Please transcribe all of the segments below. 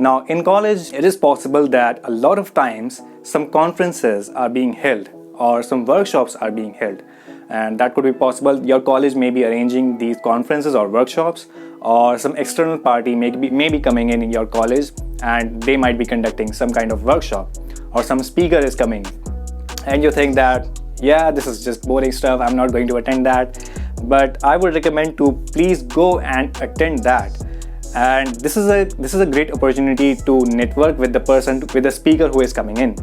Now, in college, it is possible that a lot of times some conferences are being held or some workshops are being held. And that could be possible. Your college may be arranging these conferences or workshops, or some external party may be coming in your college and they might be conducting some kind of workshop, or some speaker is coming. And you think that, yeah, this is just boring stuff, I'm not going to attend that. But I would recommend to please go and attend that. And this is a great opportunity to network with the speaker who is coming in.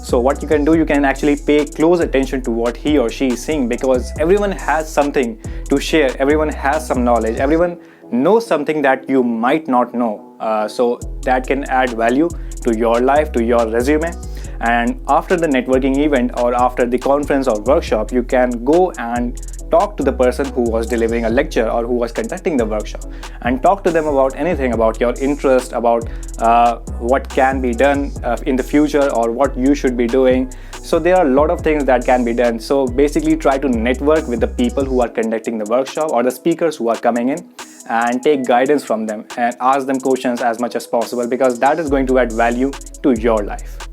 So what you can do, you can actually pay close attention to what he or she is saying, because everyone has something to share, everyone has some knowledge, everyone knows something that you might not know. So that can add value to your life, to your resume. And after the networking event or after the conference or workshop, you can go and talk to the person who was delivering a lecture or who was conducting the workshop, and talk to them about anything, about your interest, about what can be done in the future, or what you should be doing. So there are a lot of things that can be done. So basically try to network with the people who are conducting the workshop or the speakers who are coming in, and take guidance from them and ask them questions as much as possible, because that is going to add value to your life.